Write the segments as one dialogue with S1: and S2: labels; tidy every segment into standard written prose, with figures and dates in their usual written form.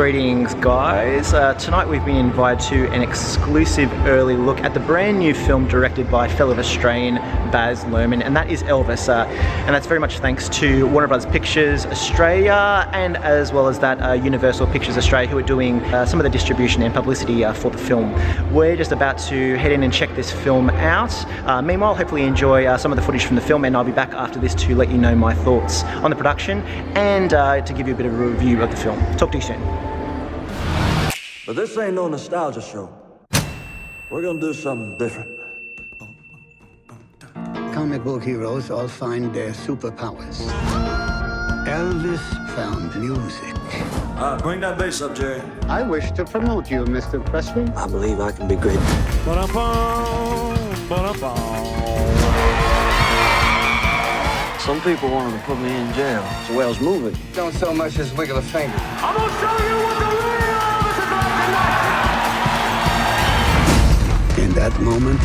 S1: Greetings guys, tonight we've been invited to an exclusive early look at the brand new film directed by fellow Australian Baz Luhrmann, and that is Elvis, and that's very much thanks to Warner Bros Pictures Australia and as well as that Universal Pictures Australia, who are doing some of the distribution and publicity for the film. We're just about to head in and check this film out. Meanwhile, hopefully enjoy some of the footage from the film, and I'll be back after this to let you know my thoughts on the production and to give you a bit of a review of the film. Talk to you soon.
S2: But this ain't no nostalgia show. We're gonna do something different.
S3: Comic book heroes all find their superpowers. Elvis found music.
S2: Bring that bass up, Jerry.
S3: I wish to promote you, Mr. Presley.
S2: I believe I can be great. Some people wanted to put me in jail. It's the way I was moving.
S3: Don't so much as wiggle a finger.
S4: I'm gonna show you what the real Elvis is like tonight!
S3: In that moment,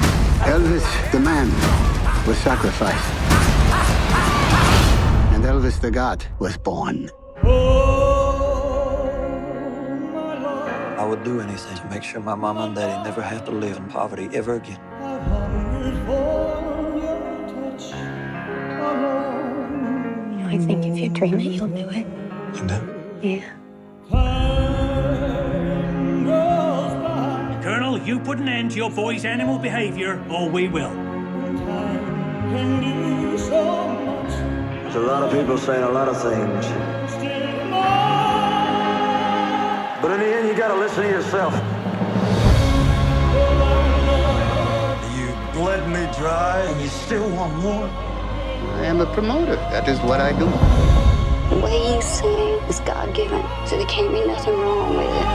S3: Elvis the man was sacrificed. And Elvis the God was born.
S2: I would do anything to make sure my mama and daddy never have to live in poverty ever again.
S5: I think if you dream it, you'll do it.
S2: You do?
S5: Yeah.
S6: Colonel, you put an end to your boy's animal behavior, or we will.
S2: There's a lot of people saying a lot of things. But in the end, you gotta listen to yourself. You bled me dry, and you still want more?
S3: I am a promoter. That is what I do.
S5: The way you sing is God-given, so there can't be nothing wrong with it.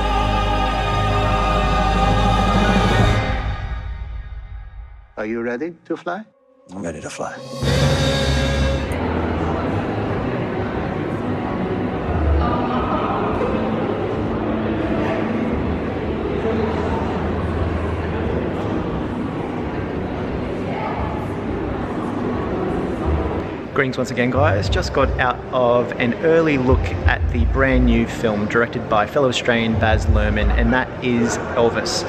S3: Are you ready to fly?
S2: I'm ready to fly.
S1: Greetings once again guys, just got out of an early look at the brand new film directed by fellow Australian Baz Luhrmann, and that is Elvis.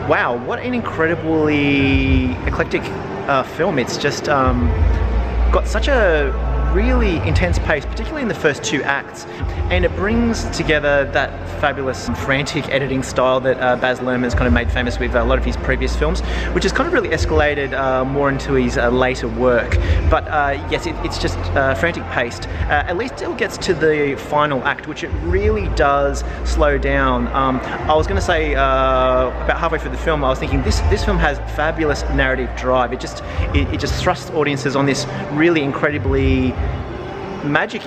S1: Wow, what an incredibly eclectic film. It's just got such a really intense pace, particularly in the first two acts, and it brings together that fabulous frantic editing style that Baz Luhrmann's kind of made famous with a lot of his previous films, which has kind of really escalated more into his later work. But yes, it's just frantic paced. At least till it gets to the final act, which it really does slow down. I was going to say about halfway through the film, I was thinking this film has fabulous narrative drive. It just thrusts audiences on this really incredibly magic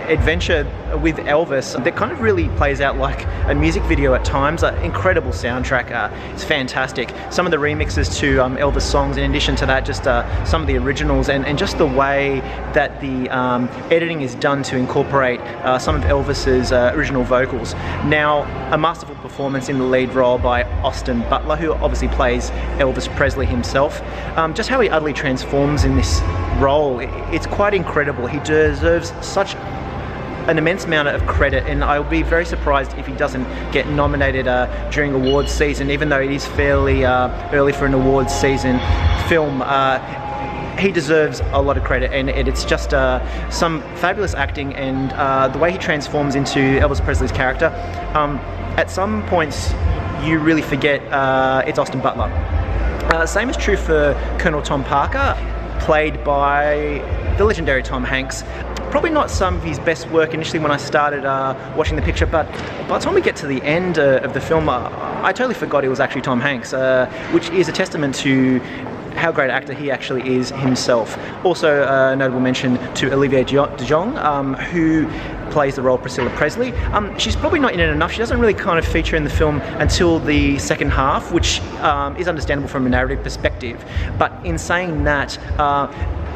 S1: adventure with Elvis that kind of really plays out like a music video at times. Incredible soundtrack, it's fantastic. Some of the remixes to Elvis songs, in addition to that, just some of the originals, and just the way that the editing is done to incorporate some of Elvis's original vocals. Now, a masterful performance in the lead role by Austin Butler, who obviously plays Elvis Presley himself. Just how he utterly transforms in this role, it's quite incredible. He deserves such an immense amount of credit, and I would be very surprised if he doesn't get nominated during awards season, even though it is fairly early for an awards season film. He deserves a lot of credit, and it's just some fabulous acting, and the way he transforms into Elvis Presley's character. At some points you really forget it's Austin Butler. Same is true for Colonel Tom Parker, played by the legendary Tom Hanks. Probably not some of his best work initially when I started watching the picture, but by the time we get to the end of the film, I totally forgot it was actually Tom Hanks, which is a testament to how great an actor he actually is himself. Also a notable mention to Olivia DeJonge, who plays the role of Priscilla Presley. She's probably not in it enough. She doesn't really kind of feature in the film until the second half, which is understandable from a narrative perspective. But in saying that,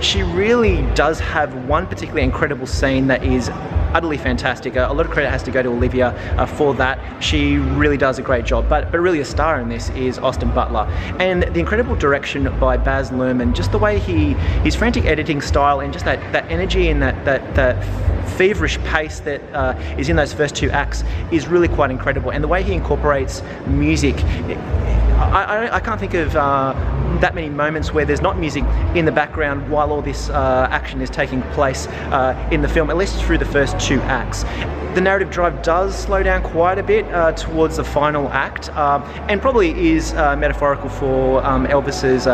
S1: she really does have one particularly incredible scene that is utterly fantastic. A lot of credit has to go to Olivia for that. She really does a great job, but really a star in this is Austin Butler. And the incredible direction by Baz Luhrmann, just the way his frantic editing style, and just that energy and that feverish pace that is in those first two acts is really quite incredible. And the way he incorporates music, I can't think of that many moments where there's not music in the background while all this action is taking place in the film, at least through the first two acts. The narrative drive does slow down quite a bit towards the final act, and probably is metaphorical for Elvis's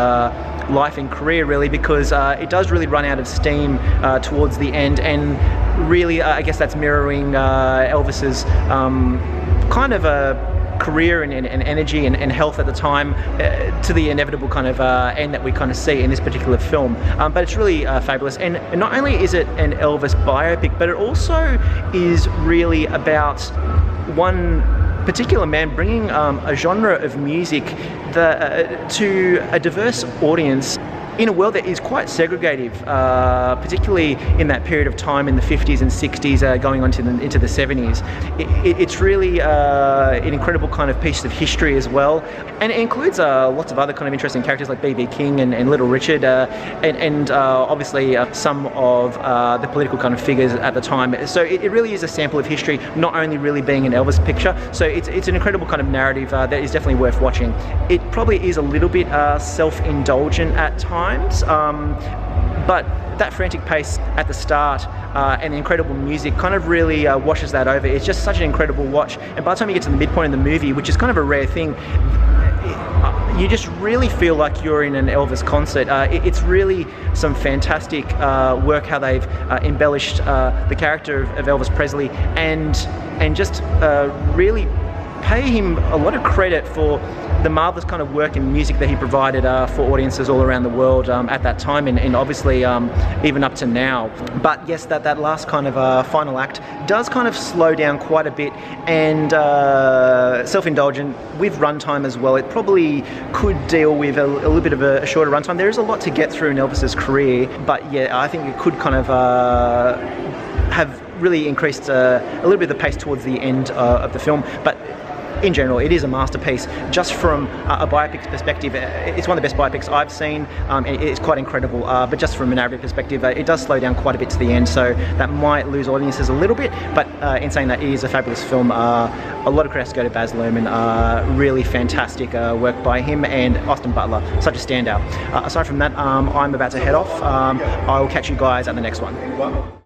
S1: life and career, really, because it does really run out of steam towards the end, and really I guess that's mirroring Elvis's kind of a career and energy and health at the time to the inevitable kind of end that we kind of see in this particular film. But it's really fabulous, and not only is it an Elvis biopic, but it also is really about one particular man bringing a genre of music to a diverse audience in a world that is quite segregative, particularly in that period of time in the 50s and 60s, going on to into the 70s. It's really an incredible kind of piece of history as well, and it includes lots of other kind of interesting characters like B.B. King and Little Richard, and obviously some of the political kind of figures at the time. So it really is a sample of history, not only really being an Elvis picture. So it's an incredible kind of narrative that is definitely worth watching. It probably is a little bit self-indulgent at times, but that frantic pace at the start and the incredible music kind of really washes that over. It's just such an incredible watch, and by the time you get to the midpoint of the movie, which is kind of a rare thing, you just really feel like you're in an Elvis concert. It's really some fantastic work how they've embellished the character of Elvis Presley, and just really pay him a lot of credit for the marvelous kind of work and music that he provided for audiences all around the world at that time, and obviously even up to now. But yes, that last kind of final act does kind of slow down quite a bit, and self-indulgent with runtime as well. It probably could deal with a little bit of a shorter runtime. There is a lot to get through in Elvis's career, but yeah, I think it could kind of have really increased a little bit of the pace towards the end of the film. But in general, it is a masterpiece. Just from a biopic perspective, it's one of the best biopics I've seen. It's quite incredible, but just from a narrative perspective, it does slow down quite a bit to the end, so that might lose audiences a little bit, but in saying that, it is a fabulous film. A lot of credits go to Baz Luhrmann. Really fantastic work by him, and Austin Butler, such a standout. Aside from that, I'm about to head off. I'll catch you guys at the next one.